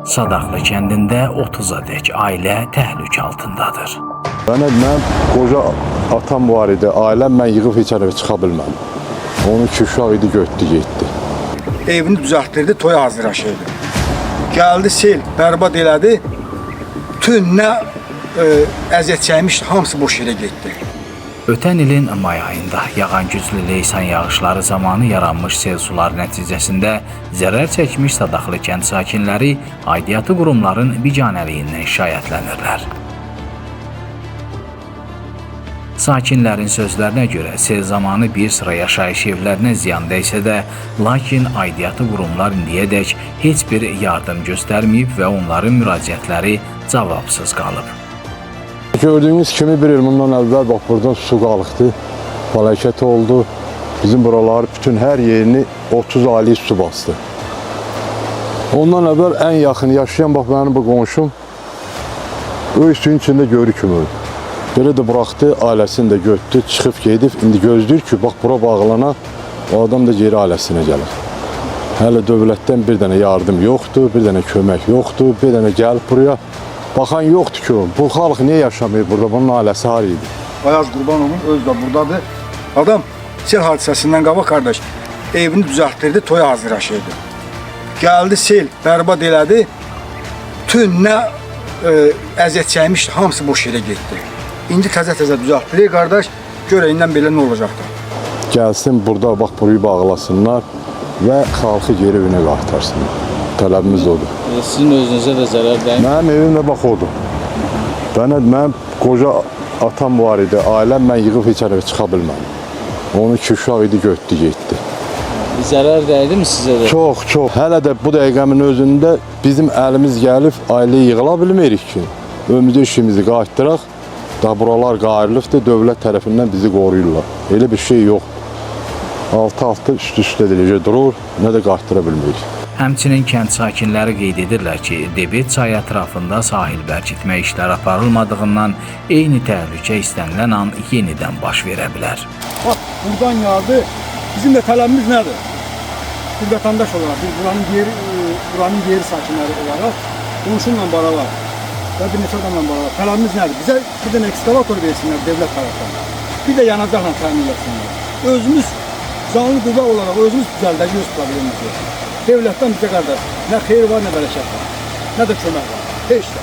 Sadaqlı kəndində 30-a dək ailə təhlükə altındadır. Mən qoca atam var idi, ailəm mən yığıb heç ərəbə çıxa bilmədim. Onun iki uşaq idi, götdü, getdi. Evini düzəltdirdi, toya hazırlaşırdı. Gəldi sel, bərbad elədi. Bütün nə əziyyət çəkmişdi, hamısı boş yerə getdi. Ötən ilin may ayında yağan güclü leysan yağışları zamanı yaranmış sel suları nəticəsində zərər çəkmiş Sadaqlı kənd sakinləri aidiyyatı qurumların biganəliyindən şikayətlənirlər. Sakinlərin sözlərinə görə sel zamanı bir sıra yaşayış evlərinə ziyan dəysə də, lakin aidiyyatı qurumlar indiyədək heç bir yardım göstərməyib və onların müraciətləri cavabsız qalıb. Gördüğünüz kimi bir il bundan əvvəl bax buradan su qalıqdı, fəlakət oldu. Bizim buraları bütün hər yerini 30 ailə su bastı. Ondan əvvəl ən yaxın yaşayan bax mənim bu qonşum öy suyun içində görü kimi öldü. Belə də buraxdı, ailəsini də götdü, çıxıb gedib. İndi gözləyir ki, bax bura bağlanar, o adam da geri ailəsinə gəlir. Hələ dövlətdən bir dənə yardım yoxdur, bir dənə kömək yoxdur, bir dənə gəlib buraya. Baxan yoxdur ki, bu xalq niyə yaşamıyor burada, bunun ailəsi har idi. Ayaz Qurbanovun özü də buradadır. Adam sel hadisəsindən qabaq qardaş evini düzəltdirdi, toya hazırlaşırdı. Gəldi sel, bərbad elədi. Bütün nə əziyyət çəkmişdi, hamısı boş yerə getdi. İndi təzə-təzə düzəltdirir qardaş, görəyindən belə nə olacaqdır. Gəlsin burada bax burayı bağlasınlar və xalqı geri evinə qaytarsınlar. Tələbimiz odur. Sizin özünüzə də zərər dəyir. Mənim evim də bax odur. Mənim qoca atam var idi, ailəm mən yığıb heç ərəbə çıxa bilmədim. Onun iki uşaq idi, götdü, getdi. Zərər dəydi mi sizə də? Çox, çox. Hələ də bu dəqiqəmin özündə bizim əlimiz gəlib, ailə yığıla bilmirik ki. Ömrümüzdə işimizi qayıtdıraq, da buralar qayırılıbdır, dövlət tərəfindən bizi qoruyurlar. Elə bir şey yox. Altı üst-üstə ediləcək durur, nə də qayıtdıra bilmirik. Həmçinin kənd sakinləri qeyd edirlər ki, Debet çayı ətrafında sahil bərkitmə işləri aparılmadığından eyni təhlükə istənilən an yenidən baş verə bilər. Bax, buradan yağdı. Bizim də tələbimiz nədir? Bir vətəndaş olaraq, biz buranın yeri sakinləri olaraq qonşumla beraber və bir neçə adamla beraber tələbimiz nədir? Bizə bir dənə ekskavator versinlər devlet tərəfindən. Bir də yanacaqla təmin etsinlər. Özümüz canlı qüvvə olaraq özümüz düzəldək öz problemimizi. Devletdən bizə qardaş, nə xeyir var, nə bərəkət var, nə də kömək var. Heç də.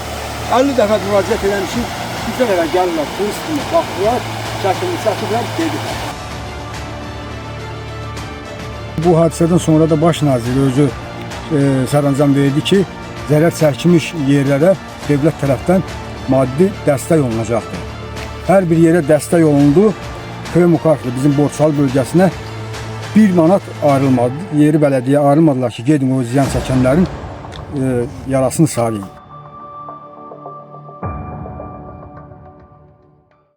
50 dəfə müraciət eləmişik, bizə elə gəlirlər, turist kimi baxdılar, şəkilini çəkiblər, gediblər. Bu hadisədən sonra da baş naziri özü sərəncam verdi ki, zərər çəkmiş yerlərə devlet tərəfdən maddi dəstək olunacaqdır. Hər bir yerə dəstək olundu, köy müqarlı bizim Borçalı bölgəsinə 1 manat ayrılmadı. Yeri bələdiyyə ayrılmadılar ki, gedin o ziyan çəkənlərin yarasını sarıyın.